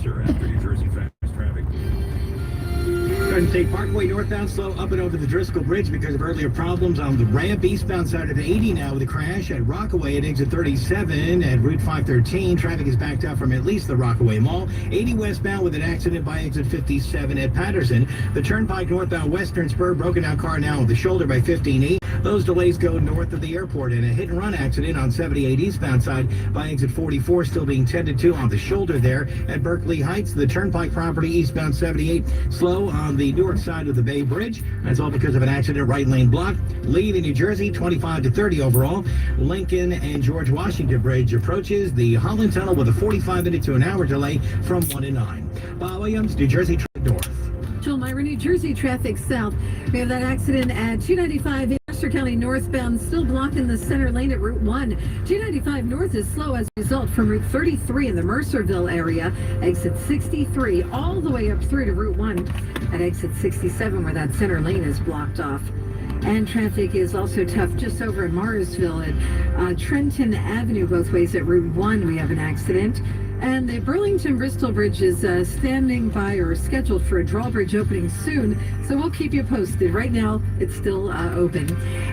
answer after New Jersey Fast Traffic. Garden State Parkway northbound slow up and over the Driscoll Bridge because of earlier problems on the ramp. Eastbound side of 80 now with a crash at Rockaway at exit 37 at Route 513. Traffic is backed up from at least the Rockaway Mall. 80 westbound with an accident by exit 57 at Patterson. The Turnpike northbound western spur, broken out car now on the shoulder by 15E. Those delays go north of the airport, and a hit-and-run accident on 78 eastbound side by exit 44 still being tended to on the shoulder there at Berkeley Heights. The Turnpike property eastbound 78 slow on the Newark side of the Bay Bridge. That's all because of an accident, right lane blocked. Lead in New Jersey, 25 to 30 overall. Lincoln and George Washington Bridge approaches the Holland Tunnel with a 45-minute to an hour delay from 1 to 9. Bob Williams, New Jersey North. Joel Myra, New Jersey traffic south. We have that accident at 295 in Westchester County northbound, still blocking the center lane at Route 1. 295 north is slow as a result from Route 33 in the Mercerville area. Exit 63 all the way up through to Route 1 at exit 67 where that center lane is blocked off. And traffic is also tough just over in Morrisville at Trenton Avenue both ways at Route 1. We have an accident. And the Burlington-Bristol Bridge is standing by or scheduled for a drawbridge opening soon, so we'll keep you posted. Right now, it's still open.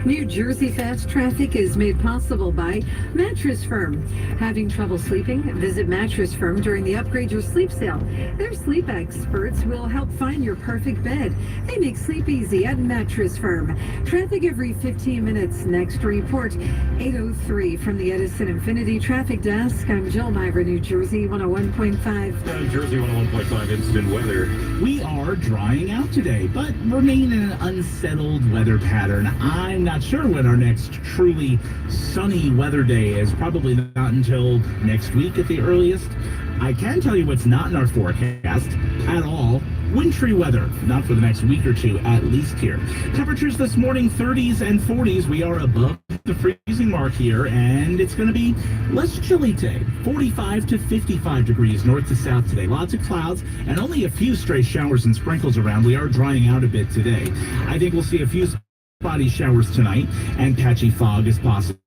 New Jersey fast traffic is made possible by Mattress Firm. Having trouble sleeping? Visit Mattress Firm during the Upgrade Your Sleep sale. Their sleep experts will help find your perfect bed. They make sleep easy at Mattress Firm. Traffic every 15 minutes. Next report, 8:03 from the Edison Infinity Traffic Desk. I'm Jill Myra, New Jersey 101.5. New Jersey 101.5 instant weather. We are drying out today, but remain in an unsettled weather pattern. I'm not sure when our next truly sunny weather day is. Probably not until next week at the earliest. I can tell you what's not in our forecast at all. Wintry weather, not for the next week or two, at least here. Temperatures this morning, 30s and 40s. We are above the freezing mark here, and it's going to be less chilly today. 45 to 55 degrees north to south today. Lots of clouds and only a few stray showers and sprinkles around. We are drying out a bit today. I think we'll see a few spotty showers tonight, and patchy fog is possible.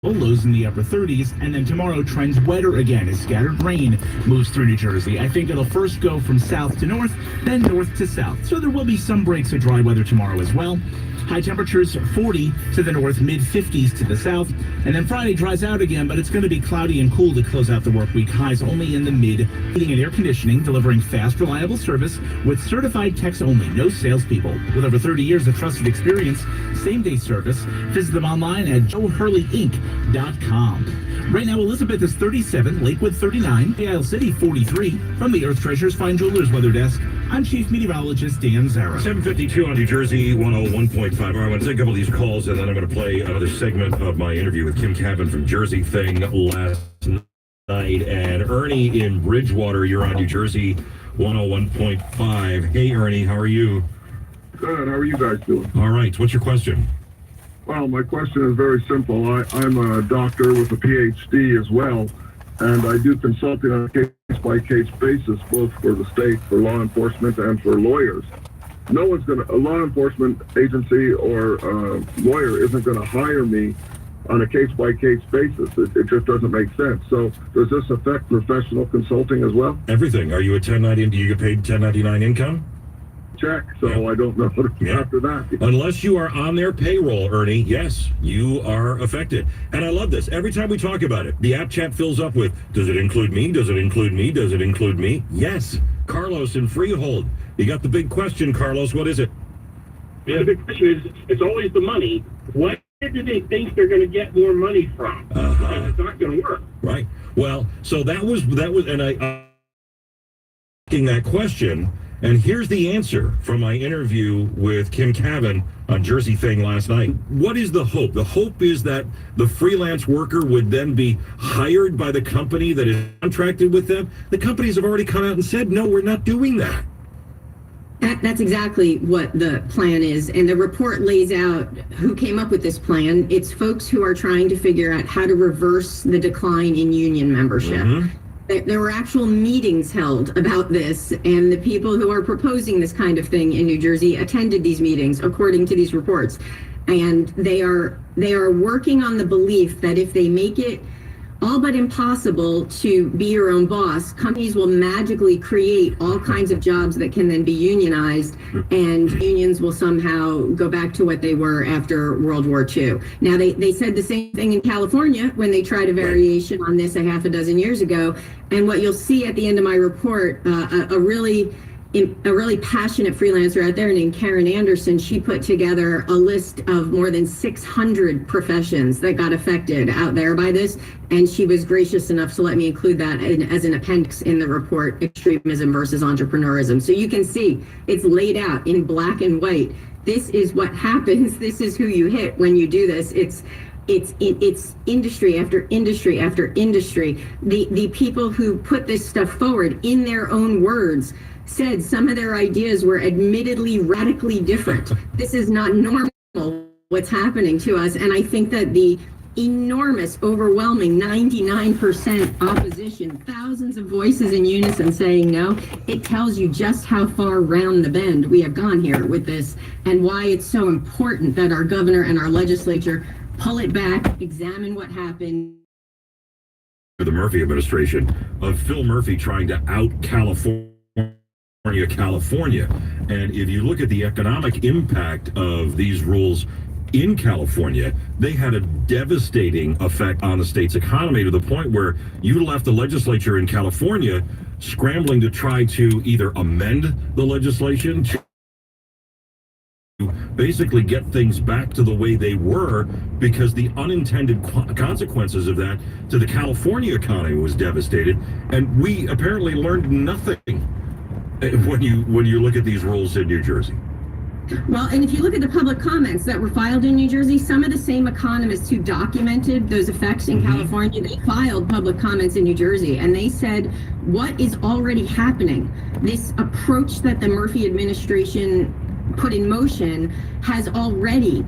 Lows in the upper 30s, and then tomorrow trends wetter again as scattered rain moves through New Jersey. I think it'll first go from south to north, then north to south. So there will be some breaks of dry weather tomorrow as well. High temperatures 40 to the north, mid-50s to the south. And then Friday dries out again, but it's going to be cloudy and cool to close out the work week. Highs only in the mid. Heating and air conditioning, delivering fast, reliable service with certified techs only, no salespeople. With over 30 years of trusted experience, same-day service. Visit them online at joehurleyinc.com. Right now, Elizabeth is 37, Lakewood 39, Isle City 43. From the Earth Treasures Fine Jewelers Weather Desk, I'm Chief Meteorologist Dan Zara. 7:52 on New Jersey 101.5. All right, I'm going to take a couple of these calls, and then I'm going to play another segment of my interview with Kim Cavan from Jersey Thing last night. And Ernie in Bridgewater, you're on New Jersey 101.5. Hey, Ernie, how are you? Good. How are you guys doing? All right. What's your question? Well, my question is very simple. I'm a doctor with a PhD as well, and I do consulting on a case-by-case basis, both for the state, for law enforcement, and for lawyers. No one's going to, a law enforcement agency or lawyer isn't going to hire me on a case-by-case basis. It just doesn't make sense. So does this affect professional consulting as well? Everything. Are you a 1090? Do you get paid 1099 income? Check. So yeah. I don't know what to do after that. Unless you are on their payroll, Ernie, yes, you are affected. And I love this. Every time we talk about it, the app chat fills up with, does it include me? Does it include me? Does it include me? Yes. Carlos in Freehold. You got the big question, Carlos. What is it? Yeah, the big question is, it's always the money. Where do they think they're going to get more money from? Because it's not going to work. Right. Well, so that was, and I asking that question. And here's the answer from my interview with Kim Cavan on Jersey Thing last night. What is the hope? The hope is that the freelance worker would then be hired by the company that is contracted with them. The companies have already come out and said, no, we're not doing that. That's exactly what the plan is. And the report lays out who came up with this plan. It's folks who are trying to figure out how to reverse the decline in union membership. Mm-hmm. There were actual meetings held about this, and the people who are proposing this kind of thing in New Jersey attended these meetings, according to these reports. And they are working on the belief that if they make it all but impossible to be your own boss. Companies will magically create all kinds of jobs that can then be unionized, and unions will somehow go back to what they were after World War II. Now, they said the same thing in California when they tried a variation on this a half a dozen years ago. And what you'll see at the end of my report, a really passionate freelancer out there named Karen Anderson, she put together a list of more than 600 professions that got affected out there by this, and she was gracious enough to let me include that as an appendix in the report, Extremism versus Entrepreneurism. So you can see it's laid out in black and white. This is what happens. This is who you hit when you do this. It's industry after industry after industry. The people who put this stuff forward in their own words said some of their ideas were admittedly radically different. This is not normal what's happening to us. And I think that the enormous, overwhelming 99% opposition, thousands of voices in unison saying no, it tells you just how far round the bend we have gone here with this, and why it's so important that our governor and our legislature pull it back, examine what happened. The Murphy administration of Phil Murphy trying to out California. And if you look at the economic impact of these rules in California, they had a devastating effect on the state's economy, to the point where you left the legislature in California scrambling to try to either amend the legislation to basically get things back to the way they were, because the unintended consequences of that to the California economy was devastated. And we apparently learned nothing when you look at these rules in New Jersey. Well, and if you look at the public comments that were filed in New Jersey, some of the same economists who documented those effects in California, they filed public comments in New Jersey, and they said what is already happening, this approach that the Murphy administration put in motion, has already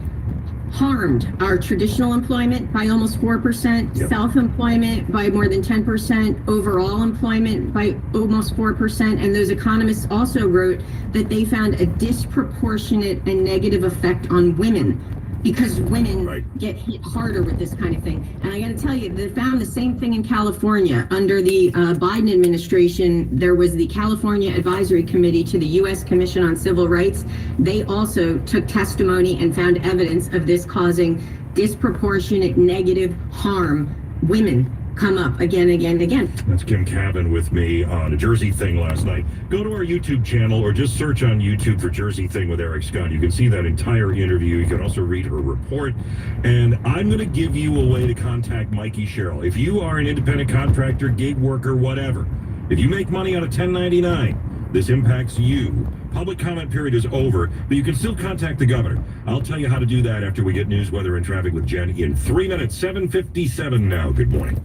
harmed our traditional employment by almost 4%, self-employment by more than 10%, overall employment by almost 4%. And those economists also wrote that they found a disproportionate and negative effect on women, because women get hit harder with this kind of thing. And I got to tell you, they found the same thing in California. Under the Biden administration, there was the California Advisory Committee to the U.S. Commission on Civil Rights. They also took testimony and found evidence of this causing disproportionate negative harm. Women come up again, again, again. That's Kim Cavan with me on a Jersey Thing last night. Go to our YouTube channel or just search on YouTube for Jersey Thing with Eric Scott. You can see that entire interview. You can also read her report. And I'm going to give you a way to contact Mikey Sherrill. If you are an independent contractor, gig worker, whatever, if you make money on a 1099, this impacts you. Public comment period is over, but you can still contact the governor. I'll tell you how to do that after we get news, weather, and traffic with Jen in 3 minutes. 7:57 now. Good morning.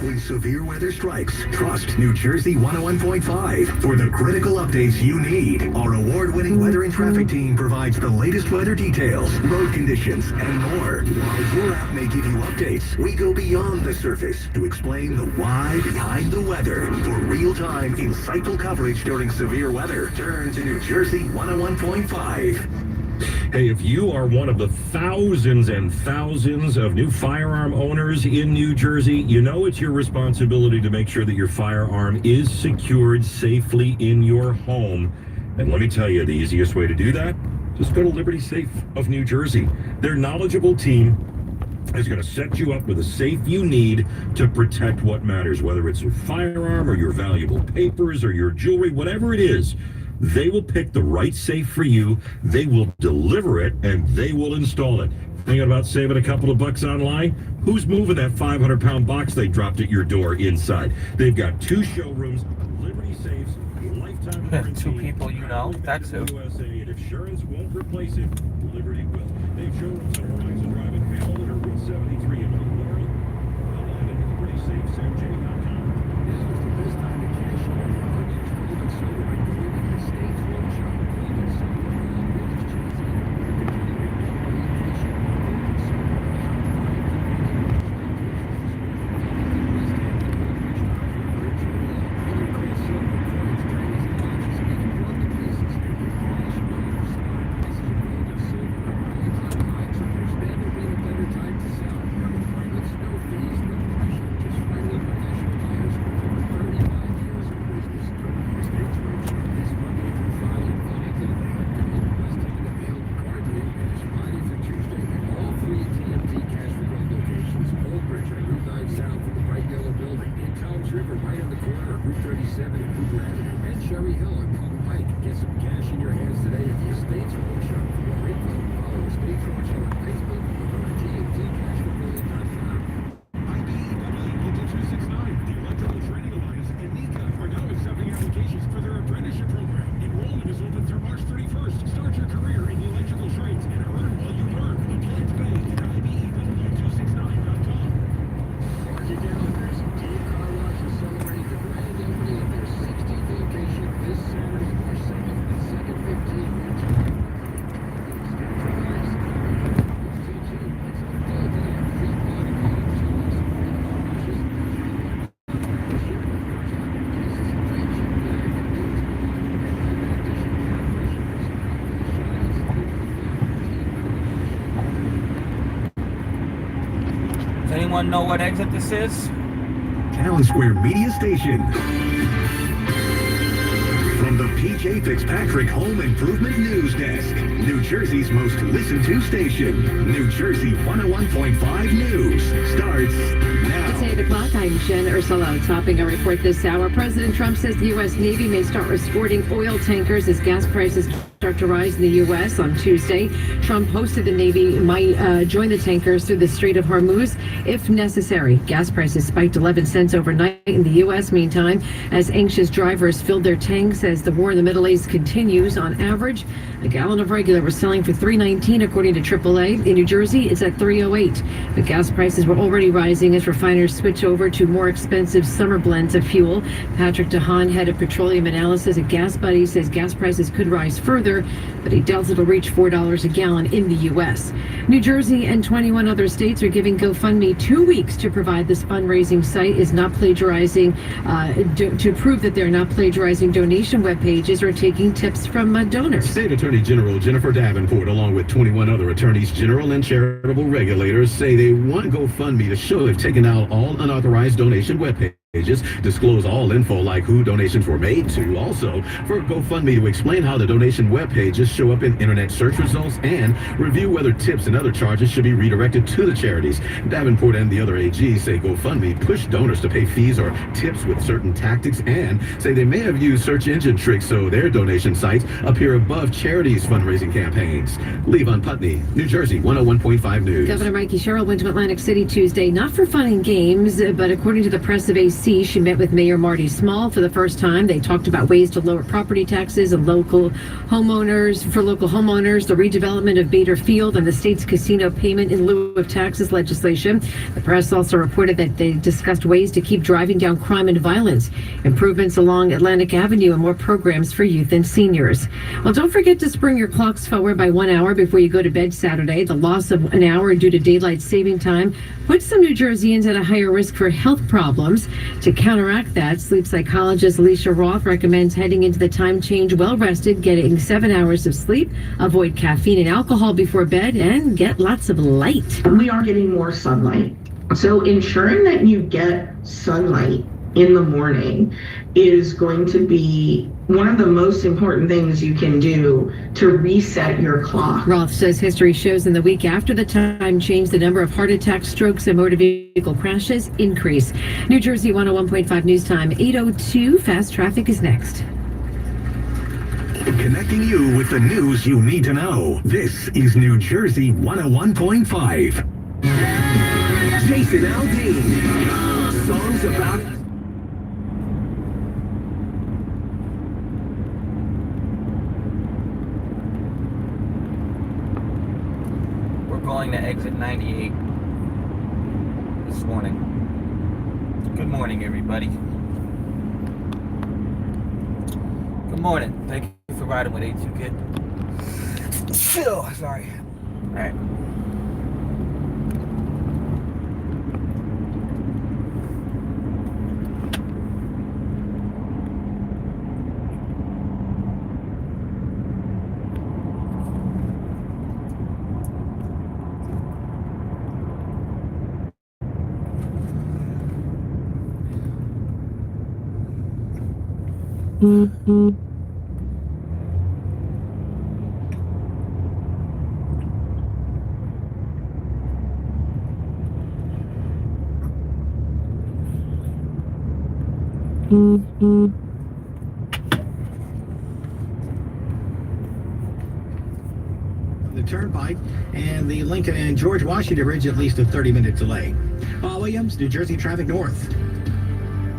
When severe weather strikes, trust New Jersey 101.5 for the critical updates you need. Our award-winning weather and traffic team provides the latest weather details, road conditions, and more. While your app may give you updates, we go beyond the surface to explain the why behind the weather. For real-time, insightful coverage during severe weather, turn to New Jersey 101.5. Hey, if you are one of the thousands and thousands of new firearm owners in New Jersey, you know it's your responsibility to make sure that your firearm is secured safely in your home. And let me tell you, the easiest way to do that, just go to Liberty Safe of New Jersey. Their knowledgeable team is going to set you up with a safe you need to protect what matters, whether it's your firearm or your valuable papers or your jewelry, whatever it is. They will pick the right safe for you, they will deliver it, and they will install it. Thinking about saving a couple of bucks online? Who's moving that 500-pound box they dropped at your door inside? They've got 2 showrooms, Liberty Safes, lifetime warranty. 2 people you know, that's who. USA, and if insurance won't replace it, Liberty will. They've showrooms on Horizon Drive in Hamilton or Route 73 in Old Glory. Online at LibertySafeSanjay.com. This was the best time to cash in on your mortgage. Even so, I believe in the state's loan shark. Even so, mortgage chances. There's never been a better time to sell. It's no fees, no pressure, just right anyone know what exit this is? Town Square Media Station. From the PJ Fitzpatrick Home Improvement News Desk, New Jersey's most listened to station, New Jersey 101.5 News starts now. It's 8 o'clock. I'm Jen Ursula. Topping our report this hour, President Trump says the U.S. Navy may start escorting oil tankers as gas prices start to rise in the U.S. on Tuesday. Trump hosted the Navy might join the tankers through the Strait of Hormuz if necessary. Gas prices spiked 11 cents overnight in the U.S. Meantime, as anxious drivers filled their tanks as the war in the Middle East continues. On average, a gallon of regular was selling for $3.19 according to AAA. In New Jersey, it's at $3.08. But gas prices were already rising as refiners switch over to more expensive summer blends of fuel. Patrick DeHaan, head of petroleum analysis at Gas Buddy, says gas prices could rise further, but he doubts it'll reach $4 a gallon in the U.S. New Jersey and 21 other states are giving GoFundMe 2 weeks to provide this fundraising site is not plagiarizing, to prove that they're not plagiarizing donation web pages or taking tips from donors. State Attorney General Jennifer Davenport, along with 21 other attorneys general and charitable regulators, say they want GoFundMe to show they've taken out all unauthorized donation web pages, disclose all info like who donations were made to, also for GoFundMe to explain how the donation web pages show up in internet search results, and review whether tips and other charges should be redirected to the charities. Davenport and the other AGs say GoFundMe pushed donors to pay fees or tips with certain tactics, and say they may have used search engine tricks so their donation sites appear above charities' fundraising campaigns. Levon Putney, New Jersey 101.5 News. Governor Mikey Sherrill went to Atlantic City Tuesday, not for fun and games, but according to the press of AC, she met with Mayor Marty Small for the first time. They talked about ways to lower property taxes and local homeowners, the redevelopment of Bader Field, and the state's casino payment in lieu of taxes legislation. The press also reported that they discussed ways to keep driving down crime and violence, improvements along Atlantic Avenue, and more programs for youth and seniors. Well, don't forget to spring your clocks forward by 1 hour before you go to bed Saturday. The loss of an hour due to daylight saving time puts some New Jerseyans at a higher risk for health problems. To counteract that, sleep psychologist Alicia Roth recommends heading into the time change well rested, getting 7 hours of sleep, avoid caffeine and alcohol before bed, and get lots of light. We are getting more sunlight. So ensuring that you get sunlight in the morning is going to be one of the most important things you can do to reset your clock. Roth says history shows in the week after the time change, the number of heart attacks, strokes, and motor vehicle crashes increase. New Jersey 101.5 News Time, 8:02. Fast Traffic is next. Connecting you with the news you need to know. This is New Jersey 101.5. Jason Aldean. Songs about... Going to exit 98 this morning. Good morning, everybody. Good morning. Thank you for riding with A2 Kid. Sorry. All right. The Turnpike and the Lincoln and George Washington Bridge, at least a 30-minute delay. Paul Williams, New Jersey Traffic North.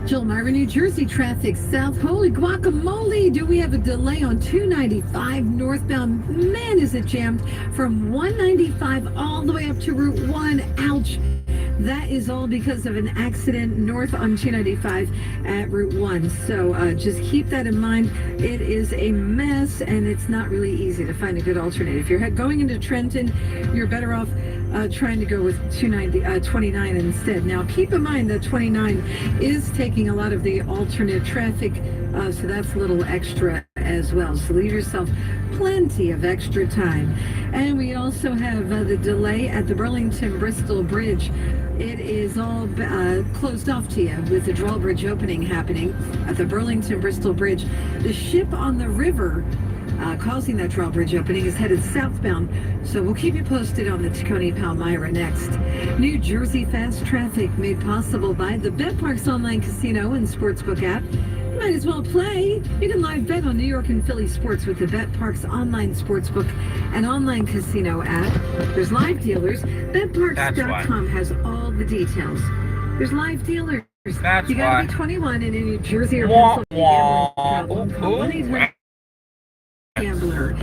Jill Myra, New Jersey traffic south. Holy guacamole, do we have a delay on 295 northbound? Man, is it jammed from 195 all the way up to Route 1. Ouch. That is all because of an accident north on 295 at Route 1. So just keep that in mind. It is a mess, and it's not really easy to find a good alternative. If you're going into Trenton, you're better off trying to go with 29 instead. Now, keep in mind that 29 is taking a lot of the alternate traffic, so that's a little extra as well. So leave yourself plenty of extra time. And we also have the delay at the Burlington-Bristol Bridge. It is all closed off to you with the drawbridge opening happening at the Burlington-Bristol Bridge. The ship on the river causing that drawbridge opening is headed southbound, so we'll keep you posted on the Tacony Palmyra next. New Jersey fast traffic made possible by the BetParx online casino and sportsbook app. You might as well play. You can live bet on New York and Philly sports with the BetParx online sportsbook and online casino app. There's live dealers. BetParx.com has all the details. There's live dealers. That's you gotta be 21 and in New Jersey or Pennsylvania. Call 1-800 Gambler.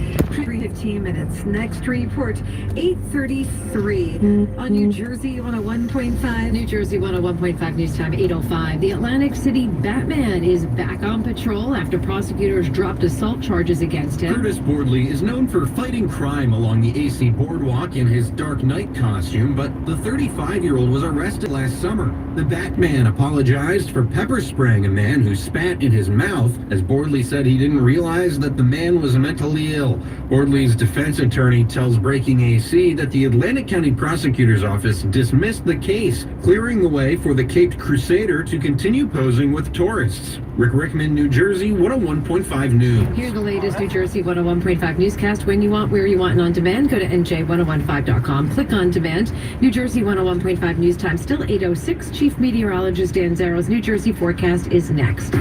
15 minutes. Next report, 8:33 on New Jersey 101.5. New Jersey 101.5 news time, 8:05. The Atlantic City Batman is back on patrol after prosecutors dropped assault charges against him. Curtis Bordley is known for fighting crime along the AC Boardwalk in his Dark Knight costume, but the 35-year-old was arrested last summer. The Batman apologized for pepper spraying a man who spat in his mouth, as Bordley said he didn't realize that the man was mentally ill. Bordley's defense attorney tells Breaking AC that the Atlantic County Prosecutor's Office dismissed the case, clearing the way for the Caped Crusader to continue posing with tourists. Rick Rickman, New Jersey 101.5 News. Here's the latest New Jersey 101.5 newscast when you want, where you want, and on demand. Go to NJ1015.com. Click on demand. New Jersey 101.5 news time, still 8:06. Chief Meteorologist Dan Zarrow's New Jersey forecast is next.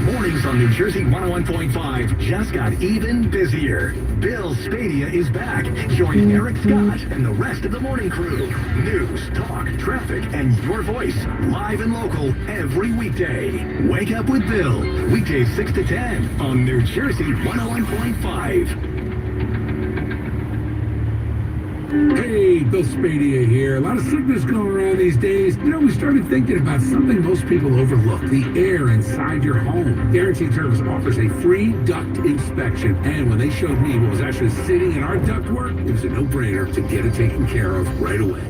Mornings on New Jersey 101.5 just got even busier. Bill Spadia is back, joining Eric Scott and the rest of the morning crew. News, talk, traffic, and your voice, live and local, every weekday. Wake up with Bill, weekdays 6 to 10 on New Jersey 101.5. Hey, Bill Spadia here. A lot of sickness going around these days. You know, we started thinking about something most people overlook, the air inside your home. Guaranteed Service offers a free duct inspection. And when they showed me what was actually sitting in our ductwork, it was a no-brainer to get it taken care of right away.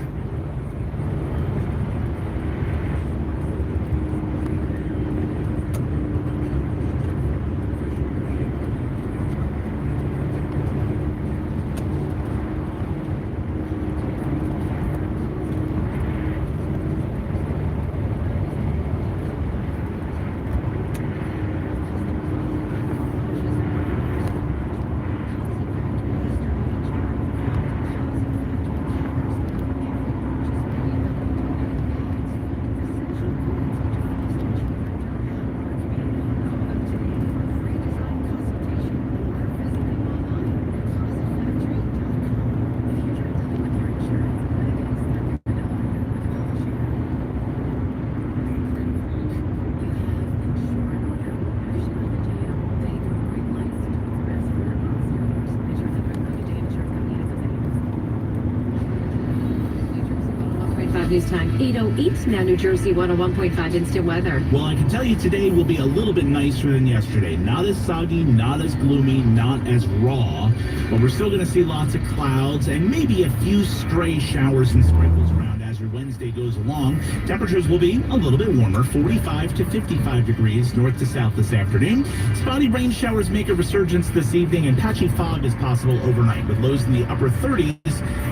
News time, 8:08. Now New Jersey 101.5 instant weather. Well, I can tell you today will be a little bit nicer than yesterday. Not as soggy, not as gloomy, not as raw, but we're still going to see lots of clouds and maybe a few stray showers and sprinkles around as your Wednesday goes along. Temperatures will be a little bit warmer, 45 to 55 degrees north to south this afternoon. Spotty rain showers make a resurgence this evening, and patchy fog is possible overnight with lows in the upper 30s.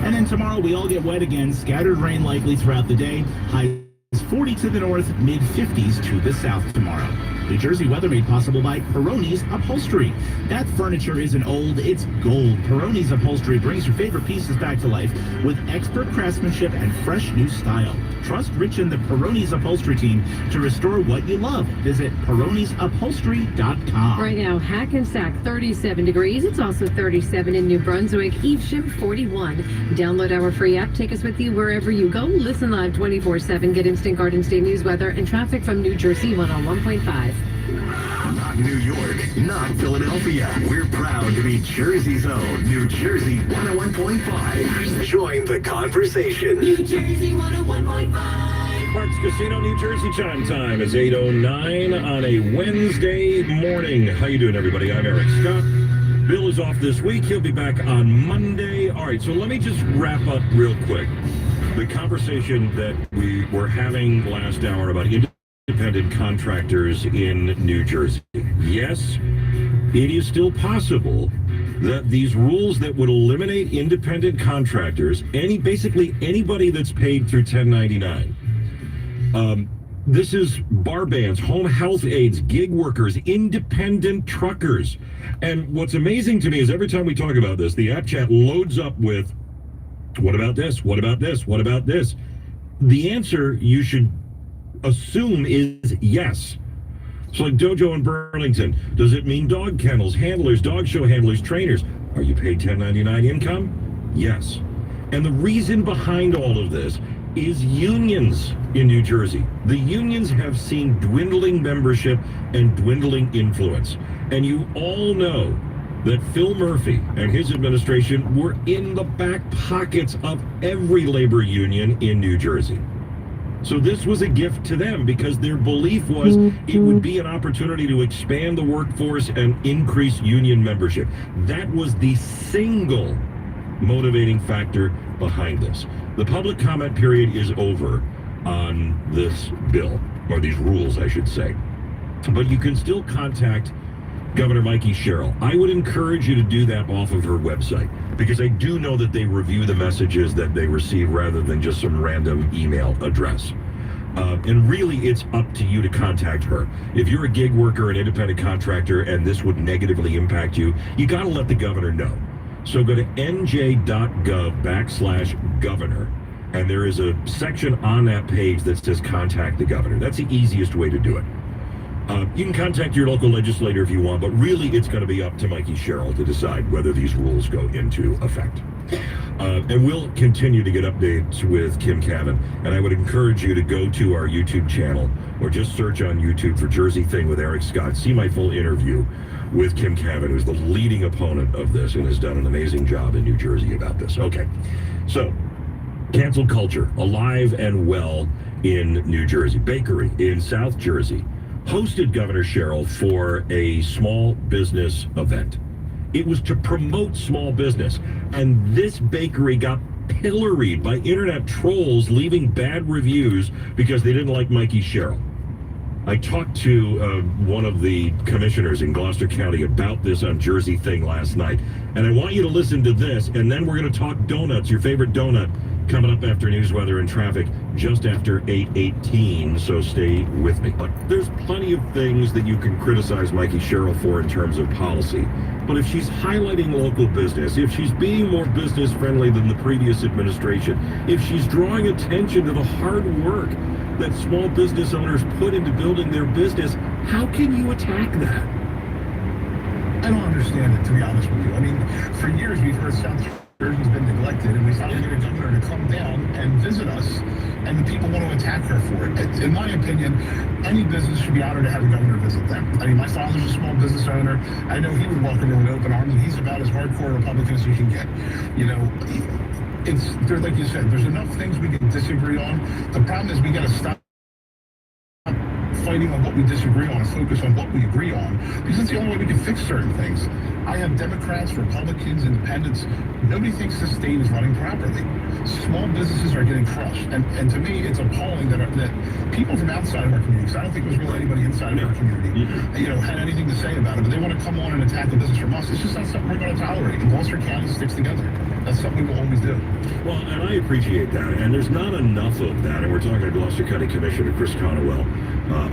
And then tomorrow we all get wet again. Scattered rain likely throughout the day. Highs 40 to the north, mid 50s to the south tomorrow. New Jersey weather made possible by Peroni's Upholstery. That furniture isn't old, it's gold. Peroni's Upholstery brings your favorite pieces back to life with expert craftsmanship and fresh new style. Trust Rich and the Peroni's Upholstery team to restore what you love. Visit peronisupholstery.com. Right now, Hackensack 37 degrees. It's also 37 in New Brunswick. Evesham 41. Download our free app. Take us with you wherever you go. Listen live 24/7. Get instant Garden State news, weather, and traffic from New Jersey 101.5. Not New York, not Philadelphia. We're proud to be Jersey's own New Jersey 101.5. Join the conversation. New Jersey 101.5. Parks Casino, New Jersey chime time is 8:09 on a Wednesday morning. How you doing, everybody? I'm Eric Scott. Bill is off this week. He'll be back on Monday. All right, so let me just wrap up real quick. The conversation that we were having last hour about independent contractors in New Jersey. Yes, it is still possible that these rules that would eliminate independent contractors, basically anybody that's paid through 1099, this is bar bands, home health aides, gig workers, independent truckers. And what's amazing to me is every time we talk about this, the app chat loads up with, what about this? What about this? What about this? The answer you should assume is yes. So like Dojo in Burlington, does it mean dog kennels, handlers, dog show handlers, trainers? Are you paid 1099 income? Yes. And the reason behind all of this is unions in New Jersey. The unions have seen dwindling membership and dwindling influence. And you all know that Phil Murphy and his administration were in the back pockets of every labor union in New Jersey. So this was a gift to them because their belief was it would be an opportunity to expand the workforce and increase union membership. That was the single motivating factor behind this. The public comment period is over on this bill, or these rules, I should say. But you can still contact Governor Mikey Sherrill. I would encourage you to do that off of her website, because I do know that they review the messages that they receive rather than just some random email address. And really, it's up to you to contact her. If you're a gig worker, an independent contractor, and this would negatively impact you, you got to let the governor know. So go to nj.gov/governor, and there is a section on that page that says contact the governor. That's the easiest way to do it. You can contact your local legislator if you want, but really it's going to be up to Mikey Sherrill to decide whether these rules go into effect. And we'll continue to get updates with Kim Cavan, and I would encourage you to go to our YouTube channel or just search on YouTube for Jersey Thing with Eric Scott. See my full interview with Kim Cavan, who's the leading opponent of this and has done an amazing job in New Jersey about this. Okay, so cancel culture, alive and well in New Jersey. Bakery in South Jersey hosted Governor Sherrill for a small business event. It was to promote small business, and this bakery got pilloried by internet trolls leaving bad reviews because they didn't like Mikey Sherrill. I talked to one of the commissioners in Gloucester County about this on Jersey Thing last night, and I want you to listen to this, and then we're going to talk donuts, your favorite donut, coming up after news, weather, and traffic just after 8:18, so stay with me. But there's plenty of things that you can criticize Mikey Sherrill for in terms of policy. But if she's highlighting local business, if she's being more business friendly than the previous administration, if she's drawing attention to the hard work that small business owners put into building their business, how can you attack that? I don't understand it, to be honest with you. I mean, for years we've heard South Jersey's been neglected, and we finally get a governor to come down and visit us, and the people want to attack her for it. In my opinion, any business should be honored to have a governor visit them. I mean, my father's a small business owner. I know he would welcome her with open arms, and he's about as hardcore Republican as you can get. You know, there's, like you said, there's enough things we can disagree on. The problem is we got to stop fighting on what we disagree on and focus on what we agree on, because it's the only way we can fix certain things. I have Democrats, Republicans, Independents. Nobody thinks the state is running properly. Small businesses are getting crushed, and to me, it's appalling that people from outside of our community, because I don't think there's really anybody inside of our community, had anything to say about it, but they want to come on and attack the business from us. It's just not something we're going to tolerate. And Gloucester County sticks together. That's something we'll always do. Well, and I appreciate that, and there's not enough of that, and we're talking to Gloucester County Commissioner Chris Conowell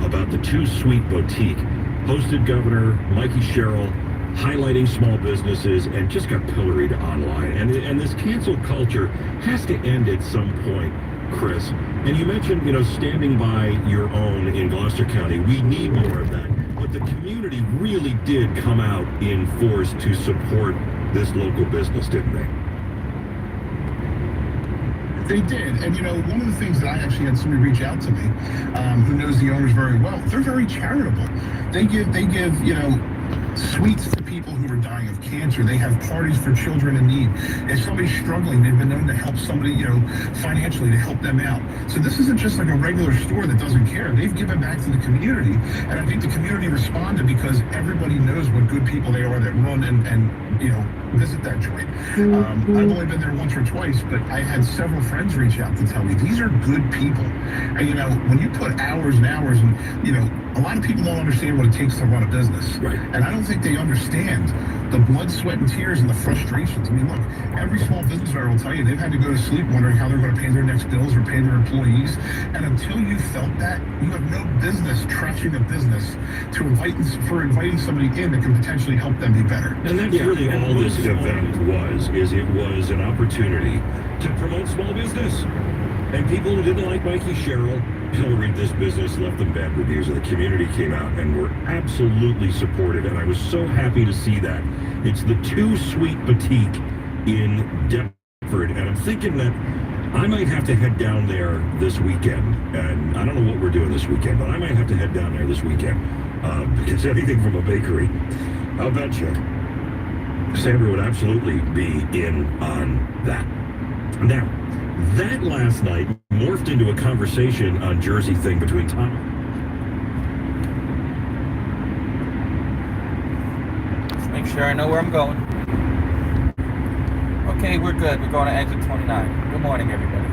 about the Too Sweet Boutique, hosted Governor Mikey Sherrill, highlighting small businesses, and just got pilloried online. And this cancel culture has to end at some point, Chris. And you mentioned, standing by your own in Gloucester County. We need more of that. But the community really did come out in force to support this local business, didn't they? They did, and one of the things that I actually had somebody reach out to me, who knows the owners very well. They're very charitable. They give sweets to people who are dying of cancer. They have parties for children in need. If somebody's struggling, they've been known to help somebody, financially to help them out. So this isn't just like a regular store that doesn't care. They've given back to the community, and I think the community responded because everybody knows what good people they are that run and visit that joint. I've only been there once or twice, but I had several friends reach out to tell me these are good people. And when you put hours and hours, and a lot of people don't understand what it takes to run a business. Right. And I don't think they understand the blood, sweat, and tears and the frustrations. I mean, look, every small business owner will tell you they've had to go to sleep wondering how they're going to pay their next bills or pay their employees. And until you felt that, you have no business trashing a business for inviting somebody in that can potentially help them be better. And that's really all this event was, it was an opportunity to promote small business. And people who didn't like Mikey Sherrill, Hillary This Business, left them bad reviews, and the community came out and were absolutely supportive. And I was so happy to see that. It's the Too Sweet Boutique in Deptford, and I'm thinking that I might have to head down there this weekend. And I don't know what we're doing this weekend, but I might have to head down there this weekend. Because anything from a bakery, I'll bet you Sandra would absolutely be in on that. Now, that last night morphed into a conversation on Jersey Thing between Tom. Let's make sure I know where I'm going. Okay, we're good. We're going to exit 29. Good morning, everybody.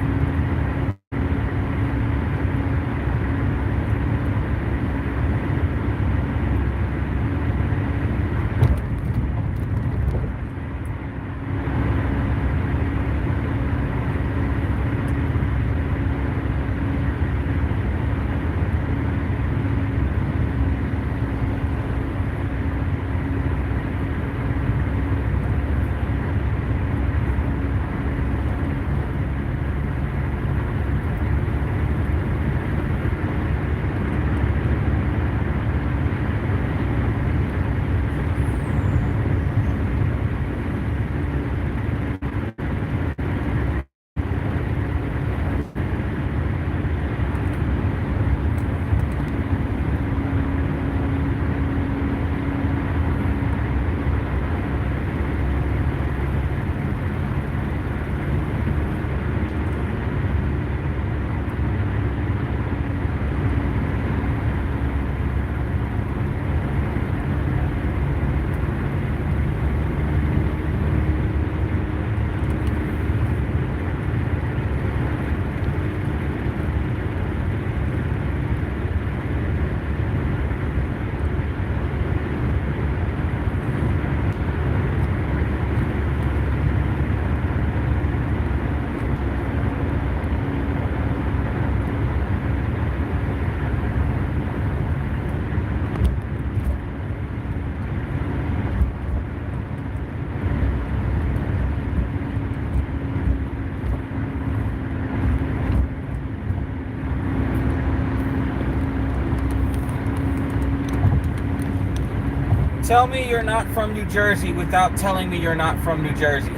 Tell me you're not from New Jersey without telling me you're not from New Jersey.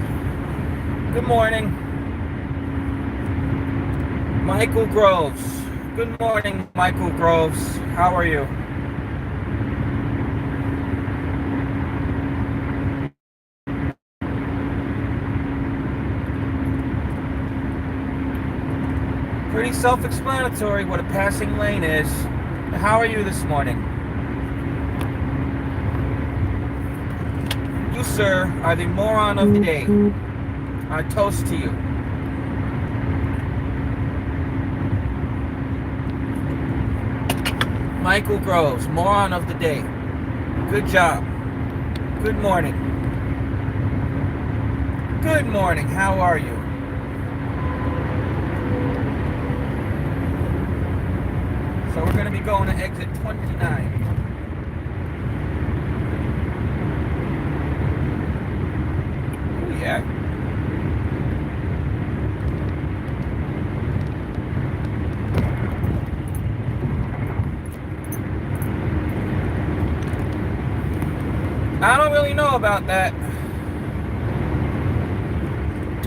Good morning. Michael Groves. Good morning, Michael Groves. How are you? Pretty self-explanatory what a passing lane is. How are you this morning? You, sir, are the moron of the day. I toast to you. Michael Groves, moron of the day. Good job. Good morning. Good morning. How are you? So we're going to be going to exit 29. Yeah. I don't really know about that.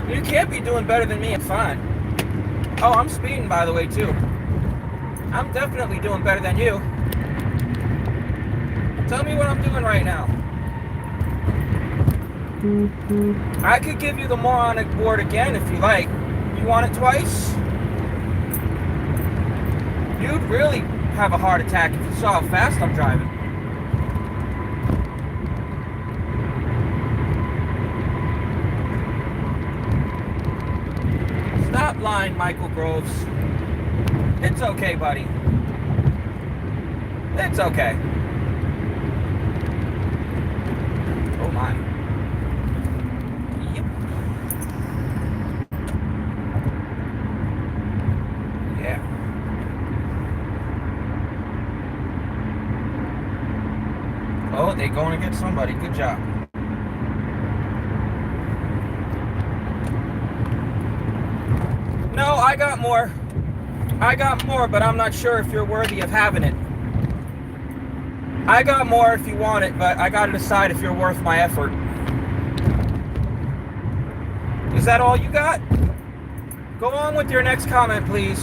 You can't be doing better than me, it's fine. Oh, I'm speeding, by the way, too. I'm definitely doing better than you. Tell me what I'm doing right now. I could give you the moronic board again if you like. You want it twice? You'd really have a heart attack if you saw how fast I'm driving. Stop lying, Michael Groves. It's okay, buddy. It's okay. Oh my. Yep. Yeah. Oh, they're going to get somebody. Good job. No, I got more. I got more, but I'm not sure if you're worthy of having it. I got more if you want it, but I gotta decide if you're worth my effort. Is that all you got? Go on with your next comment, please.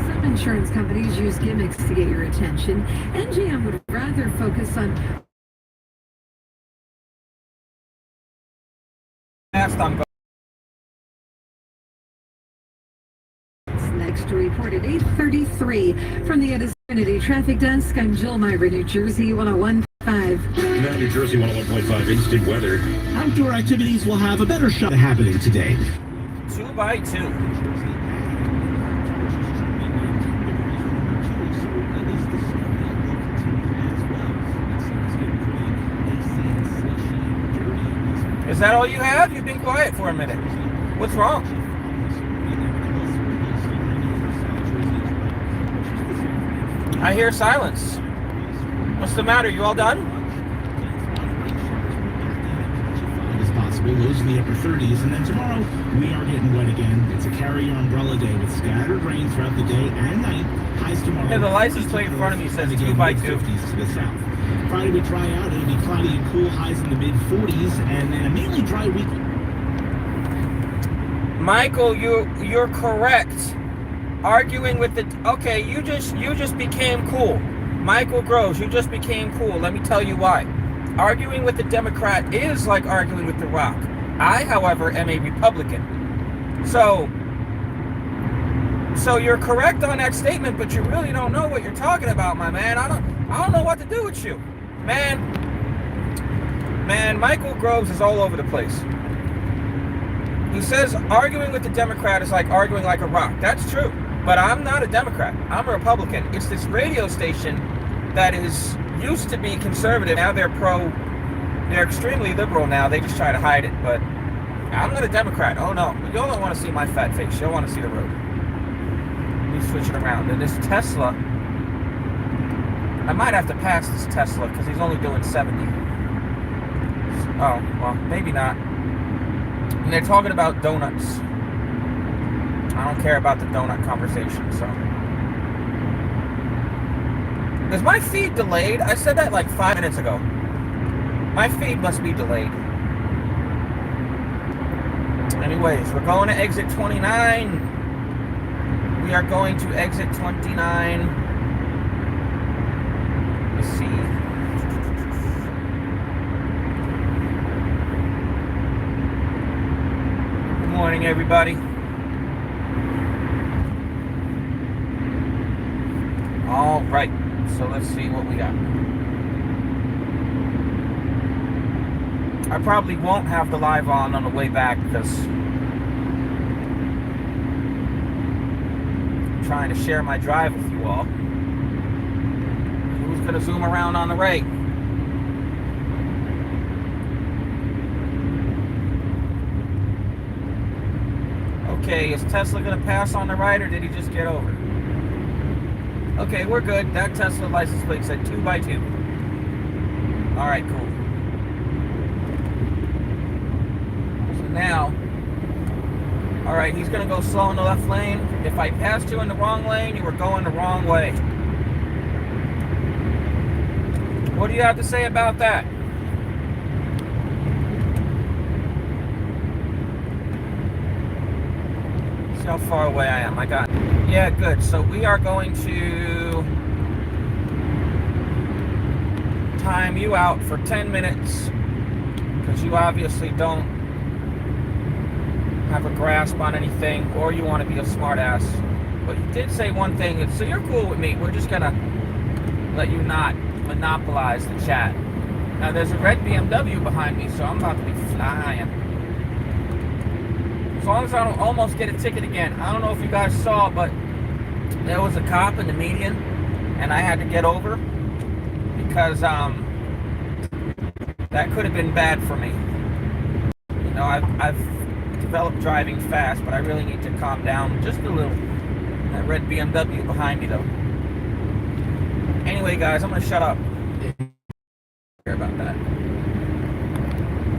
Some insurance companies use gimmicks to get your attention. NGM would rather focus on I'm next to report at 8:33 from the Xfinity Traffic Desk. I'm Jill Myra, New Jersey 101.5. Now New Jersey 101.5 instant weather. Outdoor activities will have a better shot at happening today. 2 by 2. Is that all you have? You've been quiet for a minute. What's wrong? I hear silence. What's the matter? You all done? As possible, lows in the upper 30s, and then tomorrow we are getting wet again. It's a carry your umbrella day with scattered rain throughout the day and night. Highs tomorrow. Yeah, the license plate in front of me says 2 by 2. 50s to the south. Friday would dry out. It'll be cloudy and cool, highs in the mid 40s, and then a mainly dry week. Michael, you're correct. Arguing with the okay, you just became cool. Michael Groves, you just became cool. Let me tell you why. Arguing with the Democrat is like arguing with The Rock. I, however, am a Republican. So you're correct on that statement, but you really don't know what you're talking about, my man. I don't know what to do with you. Man, Michael Groves is all over the place. He says arguing with the Democrat is like arguing like a rock. That's true. But I'm not a Democrat. I'm a Republican. It's this radio station that used to be conservative. Now they're extremely liberal now. They just try to hide it. But I'm not a Democrat. Oh no. You don't want to see my fat face. You want to see the road. Let me switch it around. And this Tesla, I might have to pass this Tesla because he's only doing 70. Oh, well, maybe not. And they're talking about donuts. I don't care about the donut conversation, so. Is my feed delayed? I said that like 5 minutes ago. My feed must be delayed. Anyways, we're going to exit 29. We are going to exit 29. Let's see. Good morning, everybody. All right, so let's see what we got. I probably won't have the live on the way back because I'm trying to share my drive with you all. Who's going to zoom around on the right? Okay, is Tesla going to pass on the right or did he just get over? Okay, we're good. That Tesla license plate said 2 by 2. All right, cool. So now, all right, he's gonna go slow in the left lane. If I passed you in the wrong lane, you were going the wrong way. What do you have to say about that? See how far away I am. I got. Yeah, good. So we are going to time you out for 10 minutes because you obviously don't have a grasp on anything or you want to be a smart ass. But you did say one thing, so you're cool with me. We're just gonna let you not monopolize the chat. Now there's a red BMW behind me, so I'm about to be flying. As long as I don't almost get a ticket again. I don't know if you guys saw, but there was a cop in the median and I had to get over because that could have been bad for me. You know, I've developed driving fast, but I really need to calm down just a little. That red BMW behind me though. Anyway guys, I'm gonna shut up. Care about that.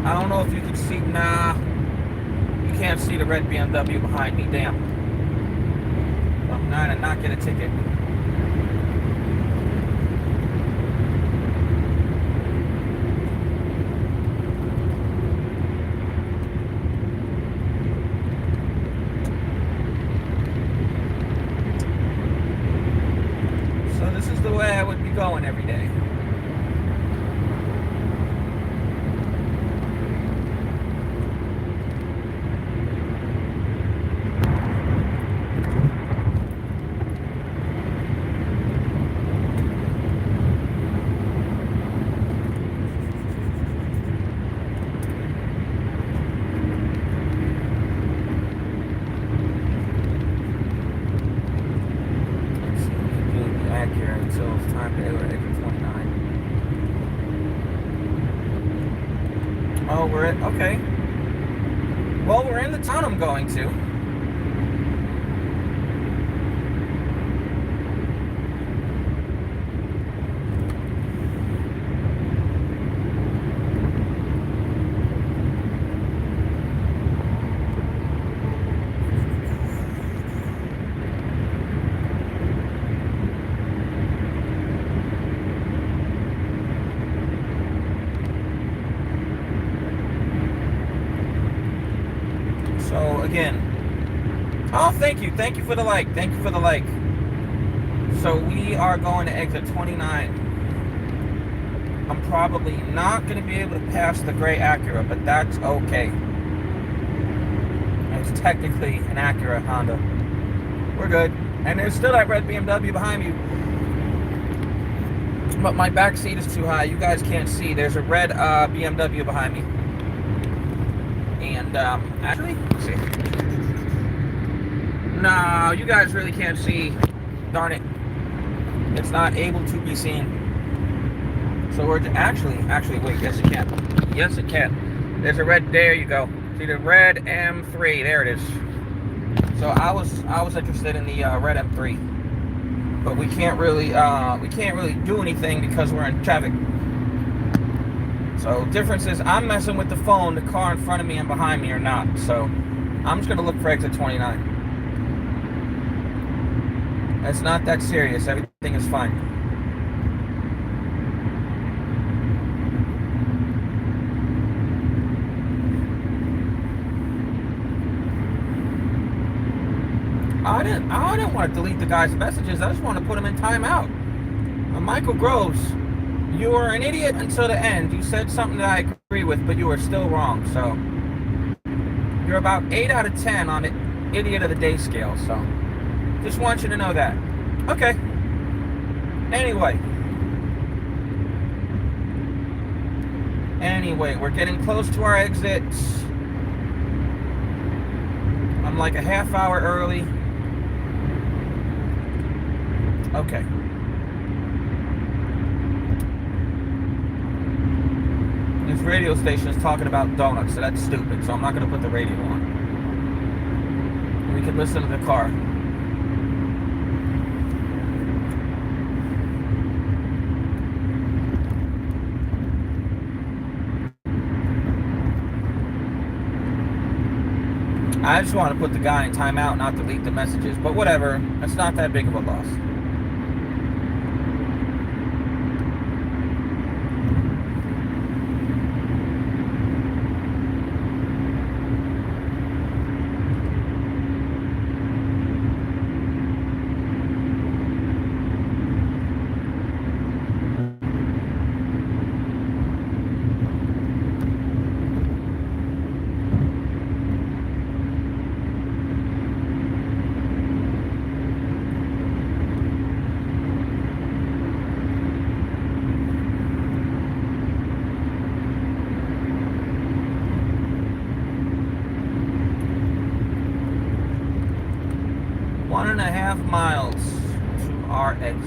I don't know if you can see. Nah, you can't see the red BMW behind me. Damn. I'm trying to not get a ticket. So this is the way I would be going every day. Oh, we're in, okay. Well, we're in the town I'm going to. So again, oh, thank you for the like, So we are going to exit 29. I'm probably not going to be able to pass the gray Acura, but that's okay. It's technically an Acura Honda. We're good. And there's still that red BMW behind me. But my back seat is too high. You guys can't see. There's a red BMW behind me. And actually, let's see. No, you guys really can't see. Darn it. It's not able to be seen. So we're actually, wait, yes it can. Yes it can. There's a red, there you go. See the red M3, there it is. So I was interested in the red M3. But we can't really do anything because we're in traffic. So difference is I'm messing with the phone, the car in front of me and behind me are not. So I'm just gonna look for exit 29. It's not that serious, everything is fine. I didn't want to delete the guy's messages, I just want to put him in timeout. Michael Groves, you were an idiot until the end. You said something that I agree with, but you were still wrong. So you're about 8 out of 10 on the idiot of the day scale. So just want you to know that. Okay. Anyway, we're getting close to our exit. I'm like a half hour early. Okay. This radio station is talking about donuts, so that's stupid. So I'm not going to put the radio on. We can listen to the car. I just want to put the guy in timeout, not delete the messages. But whatever, it's not that big of a loss. 1.5 miles to our exit.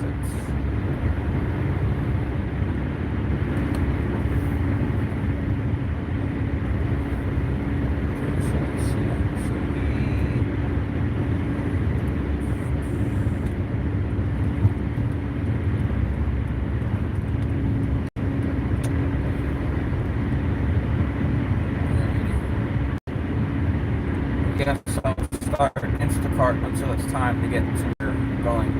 So let's see. Should be guess I'll start Instacart until it's time to get to where we're going.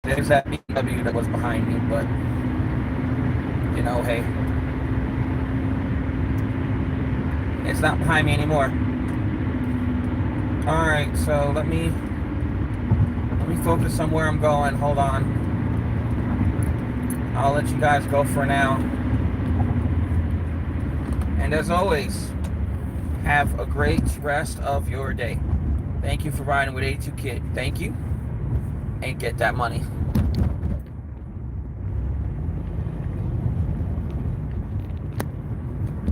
There's that BMW that was behind me, but you know, hey, it's not behind me anymore. All right, so let me focus on where I'm going. Hold on. I'll let you guys go for now. And as always, have a great rest of your day. Thank you for riding with A2 Kid. Thank you. And get that money.